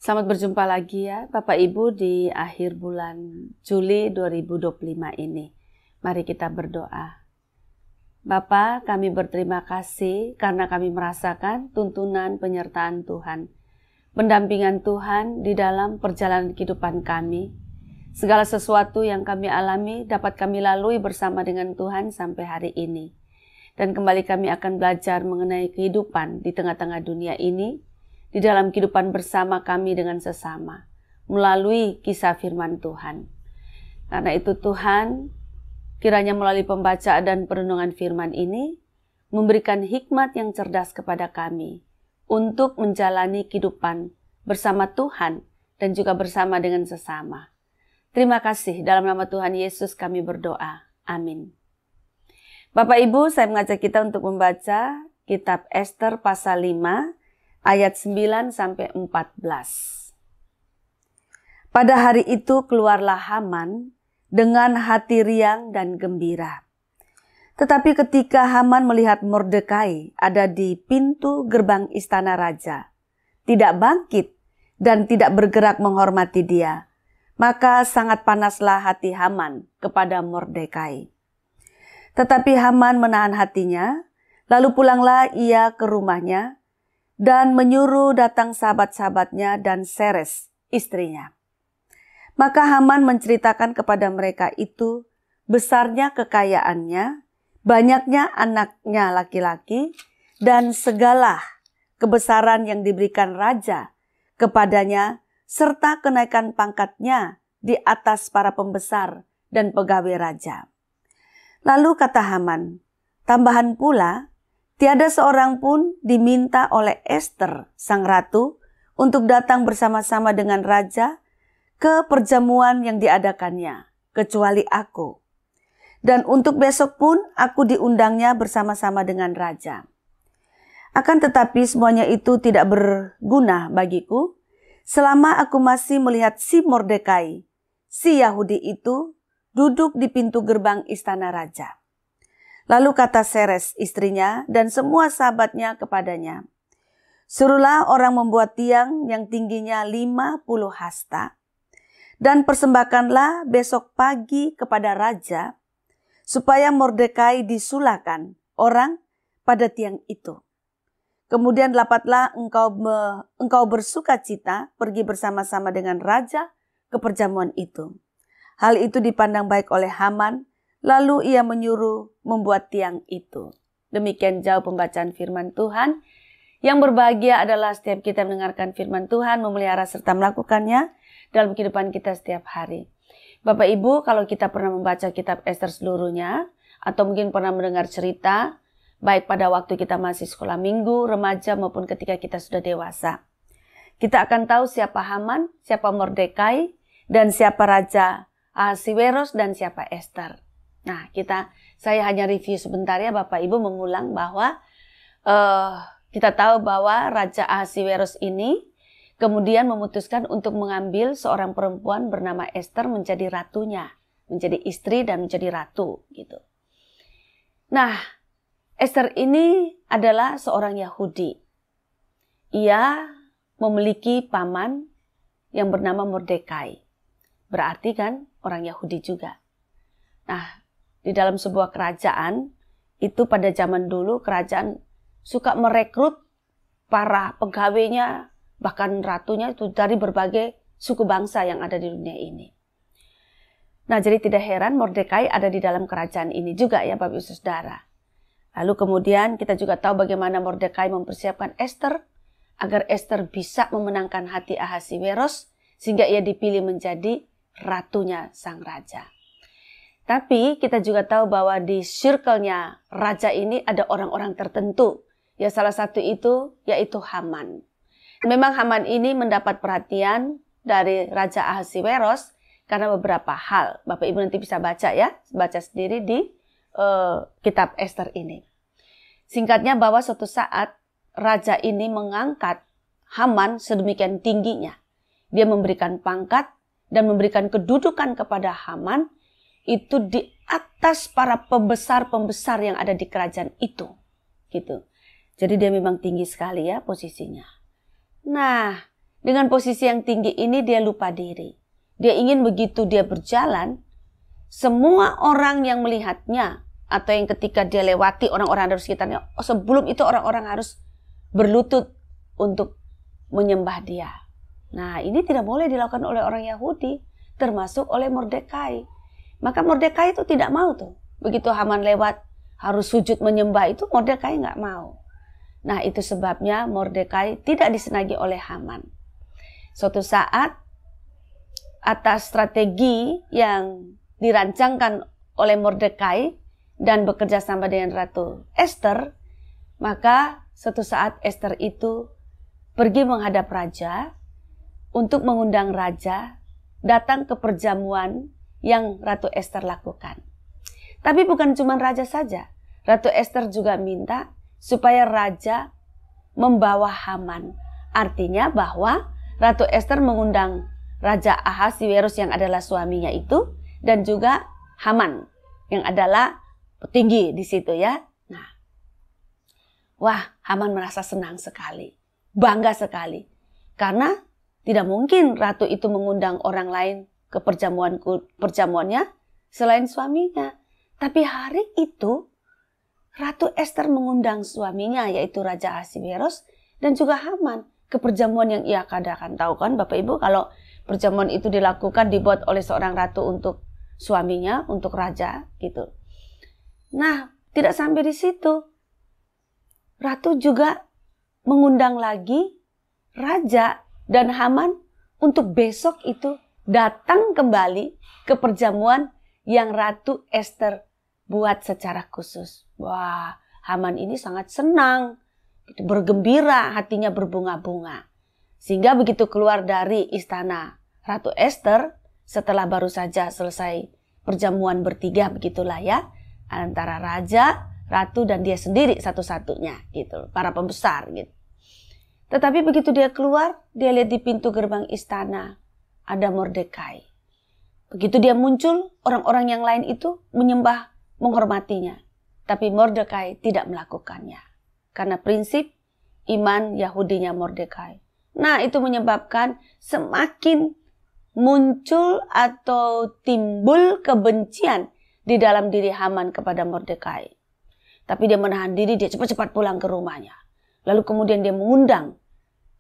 Selamat berjumpa lagi ya Bapak Ibu di akhir bulan Juli 2025 ini. Mari kita berdoa. Bapa, kami berterima kasih karena kami merasakan tuntunan penyertaan Tuhan. Pendampingan Tuhan di dalam perjalanan kehidupan kami. Segala sesuatu yang kami alami dapat kami lalui bersama dengan Tuhan sampai hari ini. Dan kembali kami akan belajar mengenai kehidupan di tengah-tengah dunia ini, di dalam kehidupan bersama kami dengan sesama, melalui kisah firman Tuhan. Karena itu Tuhan, kiranya melalui pembacaan dan perenungan firman ini, memberikan hikmat yang cerdas kepada kami, untuk menjalani kehidupan bersama Tuhan dan juga bersama dengan sesama. Terima kasih, dalam nama Tuhan Yesus kami berdoa. Amin. Bapak Ibu, saya mengajak kita untuk membaca kitab Ester pasal 5, ayat 9 sampai 14. Pada hari itu keluarlah Haman dengan hati riang dan gembira. Tetapi ketika Haman melihat Mordekai ada di pintu gerbang istana raja, tidak bangkit dan tidak bergerak menghormati dia, maka sangat panaslah hati Haman kepada Mordekai. Tetapi Haman menahan hatinya, lalu pulanglah ia ke rumahnya, dan menyuruh datang sahabat-sahabatnya dan Seres, istrinya. Maka Haman menceritakan kepada mereka itu besarnya kekayaannya, banyaknya anaknya laki-laki, dan segala kebesaran yang diberikan raja kepadanya, serta kenaikan pangkatnya di atas para pembesar dan pegawai raja. Lalu kata Haman, tambahan pula, tiada seorang pun diminta oleh Ester, sang ratu, untuk datang bersama-sama dengan raja ke perjamuan yang diadakannya, kecuali aku. Dan untuk besok pun aku diundangnya bersama-sama dengan raja. Akan tetapi semuanya itu tidak berguna bagiku, selama aku masih melihat si Mordekai, si Yahudi itu, duduk di pintu gerbang istana raja. Lalu kata Seres istrinya dan semua sahabatnya kepadanya, suruhlah orang membuat tiang yang tingginya 50 hasta, dan persembahkanlah besok pagi kepada raja, supaya Mordekai disulahkan orang pada tiang itu. Kemudian dapatlah engkau bersukacita pergi bersama-sama dengan raja ke perjamuan itu. Hal itu dipandang baik oleh Haman, lalu ia menyuruh membuat tiang itu. Demikian jauh pembacaan firman Tuhan. Yang berbahagia adalah setiap kita mendengarkan firman Tuhan, memelihara serta melakukannya dalam kehidupan kita setiap hari. Bapak Ibu, kalau kita pernah membaca kitab Ester seluruhnya, atau mungkin pernah mendengar cerita, baik pada waktu kita masih sekolah minggu, remaja, maupun ketika kita sudah dewasa, kita akan tahu siapa Haman, siapa Mordekai, dan siapa Raja Ahasiweros, dan siapa Ester. Nah, saya hanya review sebentar ya Bapak Ibu, mengulang bahwa kita tahu bahwa Raja Ahasiweros ini kemudian memutuskan untuk mengambil seorang perempuan bernama Ester menjadi ratunya, menjadi istri dan menjadi ratu gitu. Nah, Ester ini adalah seorang Yahudi. Ia memiliki paman yang bernama Mordekai. Berarti kan orang Yahudi juga. Nah, di dalam sebuah kerajaan, itu pada zaman dulu kerajaan suka merekrut para pegawainya, bahkan ratunya itu dari berbagai suku bangsa yang ada di dunia ini. Nah, jadi tidak heran Mordekai ada di dalam kerajaan ini juga ya Bapak Ibu Saudara. Lalu kemudian kita juga tahu bagaimana Mordekai mempersiapkan Ester, agar Ester bisa memenangkan hati Ahasiweros, sehingga ia dipilih menjadi ratunya sang raja. Tapi kita juga tahu bahwa di circle-nya raja ini ada orang-orang tertentu. Ya, salah satu itu yaitu Haman. Memang Haman ini mendapat perhatian dari Raja Ahasiweros karena beberapa hal. Bapak Ibu nanti bisa baca ya, baca sendiri di kitab Ester ini. Singkatnya bahwa suatu saat raja ini mengangkat Haman sedemikian tingginya. Dia memberikan pangkat dan memberikan kedudukan kepada Haman itu di atas para pembesar-pembesar yang ada di kerajaan itu. Gitu. Jadi dia memang tinggi sekali ya posisinya. Nah, dengan posisi yang tinggi ini dia lupa diri. Dia ingin begitu dia berjalan, semua orang yang melihatnya atau yang ketika dia lewati orang-orang dari sekitarnya, sebelum itu orang-orang harus berlutut untuk menyembah dia. Nah, ini tidak boleh dilakukan oleh orang Yahudi, termasuk oleh Mordekai. Maka Mordekai itu tidak mau tuh. Begitu Haman lewat harus sujud menyembah itu, Mordekai nggak mau. Nah, itu sebabnya Mordekai tidak disenangi oleh Haman. Suatu saat atas strategi yang dirancangkan oleh Mordekai dan bekerja sama dengan Ratu Esther, maka suatu saat Esther itu pergi menghadap raja untuk mengundang raja datang ke perjamuan yang Ratu Esther lakukan. Tapi bukan cuma raja saja. Ratu Esther juga minta supaya raja membawa Haman. Artinya bahwa Ratu Esther mengundang Raja Ahasiwerus yang adalah suaminya itu dan juga Haman yang adalah petinggi di situ ya. Nah, wah, Haman merasa senang sekali, bangga sekali. Karena tidak mungkin ratu itu mengundang orang lain ke perjamuannya selain suaminya. Tapi hari itu Ratu Esther mengundang suaminya yaitu Raja Ahasiwerus dan juga Haman ke perjamuan yang ia adakan. Tahu kan Bapak Ibu kalau perjamuan itu dilakukan dibuat oleh seorang ratu untuk suaminya, untuk raja gitu. Nah, tidak sampai di situ. Ratu juga mengundang lagi raja dan Haman untuk besok itu datang kembali ke perjamuan yang Ratu Esther buat secara khusus. Wah, Haman ini sangat senang, bergembira, hatinya berbunga-bunga. Sehingga begitu keluar dari istana Ratu Esther, setelah baru saja selesai perjamuan bertiga begitulah ya, antara raja, ratu dan dia sendiri satu-satunya gitu, para pembesar gitu. Tetapi begitu dia keluar, dia lihat di pintu gerbang istana ada Mordekai. Begitu dia muncul, orang-orang yang lain itu menyembah, menghormatinya. Tapi Mordekai tidak melakukannya. Karena prinsip iman Yahudinya Mordekai. Nah, itu menyebabkan semakin muncul atau timbul kebencian di dalam diri Haman kepada Mordekai. Tapi dia menahan diri, dia cepat-cepat pulang ke rumahnya. Lalu kemudian dia mengundang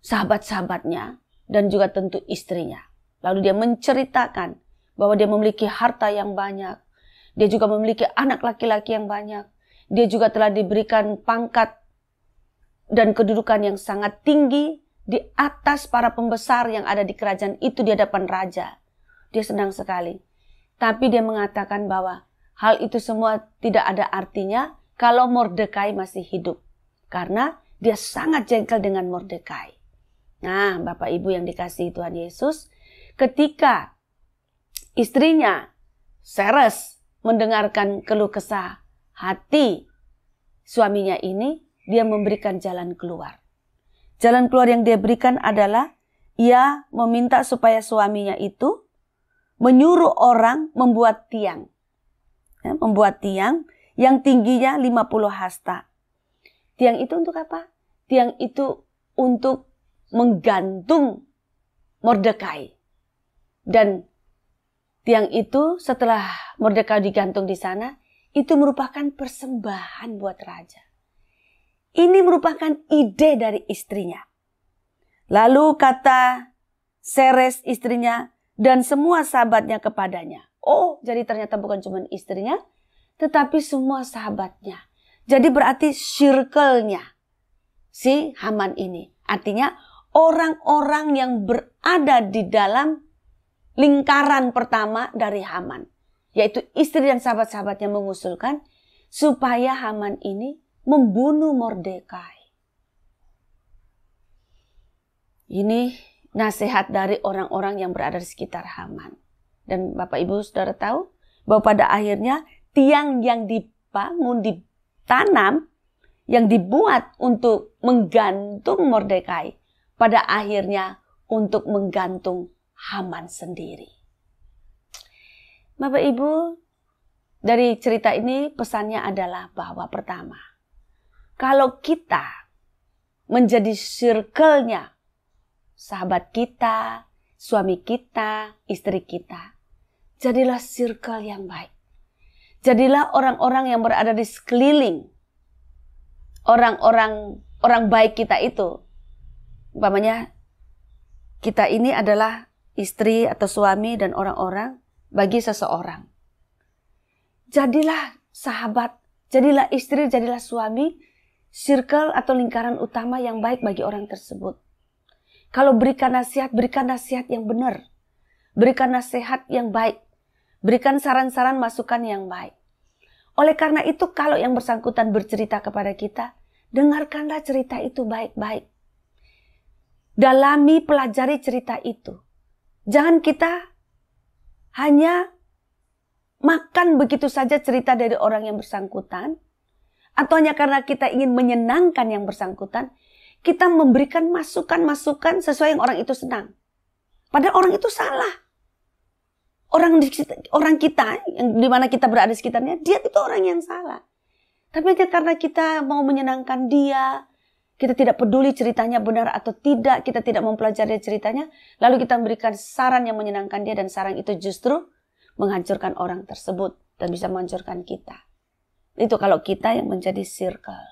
sahabat-sahabatnya dan juga tentu istrinya. Lalu dia menceritakan bahwa dia memiliki harta yang banyak. Dia juga memiliki anak laki-laki yang banyak. Dia juga telah diberikan pangkat dan kedudukan yang sangat tinggi di atas para pembesar yang ada di kerajaan itu di hadapan raja. Dia senang sekali. Tapi dia mengatakan bahwa hal itu semua tidak ada artinya kalau Mordekai masih hidup. Karena dia sangat jengkel dengan Mordekai. Nah, Bapak Ibu yang dikasihi Tuhan Yesus, ketika istrinya Seres mendengarkan keluh kesah hati suaminya ini, dia memberikan jalan keluar. Jalan keluar yang dia berikan adalah ia meminta supaya suaminya itu menyuruh orang membuat tiang. Ya, membuat tiang yang tingginya 50 hasta. Tiang itu untuk apa? Tiang itu untuk menggantung Mordekai. Dan tiang itu setelah Mordekai digantung di sana, itu merupakan persembahan buat raja. Ini merupakan ide dari istrinya. Lalu kata Seres istrinya dan semua sahabatnya kepadanya. Oh, jadi ternyata bukan cuma istrinya, tetapi semua sahabatnya. Jadi berarti circle-nya si Haman ini. Artinya orang-orang yang berada di dalam lingkaran pertama dari Haman. Yaitu istri dan sahabat-sahabatnya mengusulkan supaya Haman ini membunuh Mordekai. Ini nasihat dari orang-orang yang berada di sekitar Haman. Dan Bapak Ibu Saudara tahu bahwa pada akhirnya tiang yang dibangun, ditanam, yang dibuat untuk menggantung Mordekai, pada akhirnya untuk menggantung Haman sendiri. Bapak Ibu, dari cerita ini pesannya adalah bahwa pertama, kalau kita menjadi circle-nya sahabat kita, suami kita, istri kita. Jadilah circle yang baik. Jadilah orang-orang yang berada di sekeliling orang baik kita itu. Umpamanya kita ini adalah istri atau suami dan orang-orang bagi seseorang. Jadilah sahabat, jadilah istri, jadilah suami, circle atau lingkaran utama yang baik bagi orang tersebut. Kalau berikan nasihat yang benar. Berikan nasihat yang baik. Berikan saran-saran masukan yang baik. Oleh karena itu, kalau yang bersangkutan bercerita kepada kita, dengarkanlah cerita itu baik-baik. Dalami, pelajari cerita itu. Jangan kita hanya makan begitu saja cerita dari orang yang bersangkutan, atau hanya karena kita ingin menyenangkan yang bersangkutan, kita memberikan masukan-masukan sesuai yang orang itu senang. Padahal orang itu salah. Orang kita, yang dimana kita berada di sekitarnya, dia itu orang yang salah. Tapi karena kita mau menyenangkan dia, kita tidak peduli ceritanya benar atau tidak, kita tidak mempelajari ceritanya, lalu kita memberikan saran yang menyenangkan dia, dan saran itu justru menghancurkan orang tersebut dan bisa menghancurkan kita. Itu kalau kita yang menjadi circle.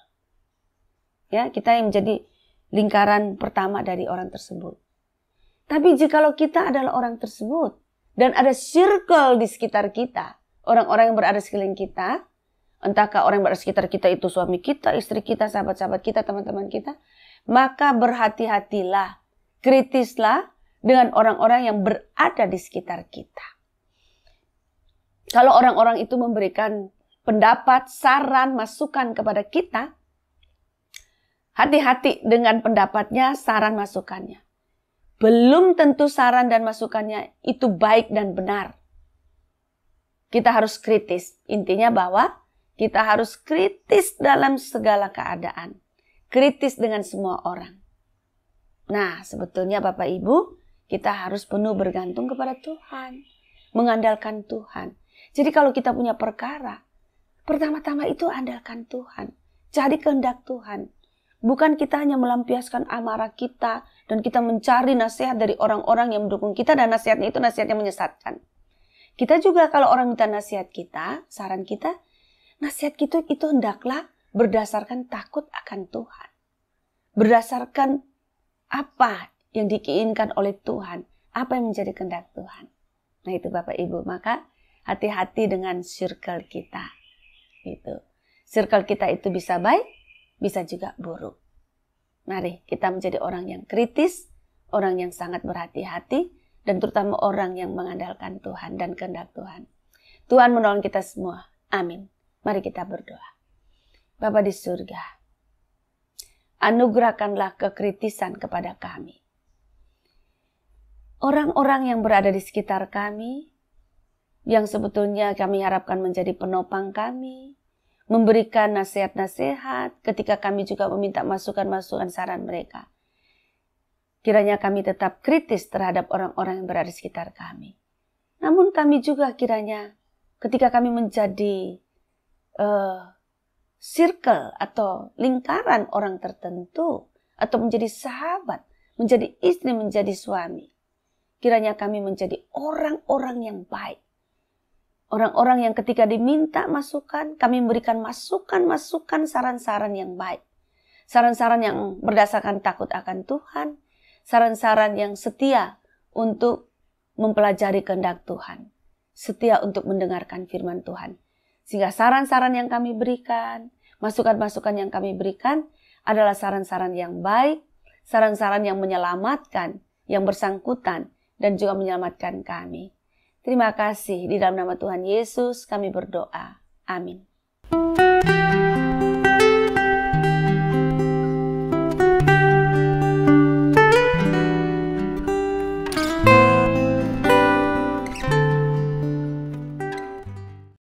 Ya, kita yang menjadi lingkaran pertama dari orang tersebut. Tapi jikalau kita adalah orang tersebut dan ada circle di sekitar kita, orang-orang yang berada di sekeliling kita, entahkah orang yang berada di sekitar kita itu suami kita, istri kita, sahabat-sahabat kita, teman-teman kita, maka berhati-hatilah, kritislah dengan orang-orang yang berada di sekitar kita. Kalau orang-orang itu memberikan pendapat, saran, masukan kepada kita, hati-hati dengan pendapatnya, saran, masukannya. Belum tentu saran dan masukannya itu baik dan benar. Kita harus kritis. Intinya bahwa kita harus kritis dalam segala keadaan. Kritis dengan semua orang. Nah, sebetulnya Bapak Ibu, kita harus penuh bergantung kepada Tuhan. Mengandalkan Tuhan. Jadi kalau kita punya perkara, pertama-tama itu andalkan Tuhan. Cari kehendak Tuhan. Bukan kita hanya melampiaskan amarah kita dan kita mencari nasihat dari orang-orang yang mendukung kita dan nasihatnya itu nasihat yang menyesatkan. Kita juga kalau orang minta nasihat kita, saran kita, nasihat kita itu hendaklah berdasarkan takut akan Tuhan. Berdasarkan apa yang diinginkan oleh Tuhan, apa yang menjadi kehendak Tuhan. Nah itu Bapak Ibu, maka hati-hati dengan circle kita. Itu. Circle kita itu bisa baik, bisa juga buruk. Mari kita menjadi orang yang kritis, orang yang sangat berhati-hati, dan terutama orang yang mengandalkan Tuhan dan kehendak Tuhan. Tuhan menolong kita semua. Amin. Mari kita berdoa. Bapa di surga, anugerahkanlah kekritisan kepada kami. Orang-orang yang berada di sekitar kami, yang sebetulnya kami harapkan menjadi penopang kami, memberikan nasihat-nasihat ketika kami juga meminta masukan-masukan saran mereka. Kiranya kami tetap kritis terhadap orang-orang yang berada di sekitar kami. Namun kami juga kiranya ketika kami menjadi circle atau lingkaran orang tertentu, atau menjadi sahabat, menjadi istri, menjadi suami, kiranya kami menjadi orang-orang yang baik. Orang-orang yang ketika diminta masukan, kami memberikan masukan-masukan, saran-saran yang baik. Saran-saran yang berdasarkan takut akan Tuhan. Saran-saran yang setia untuk mempelajari kehendak Tuhan. Setia untuk mendengarkan firman Tuhan. Sehingga saran-saran yang kami berikan, masukan-masukan yang kami berikan adalah saran-saran yang baik, saran-saran yang menyelamatkan, yang bersangkutan, dan juga menyelamatkan kami. Terima kasih, di dalam nama Tuhan Yesus kami berdoa. Amin.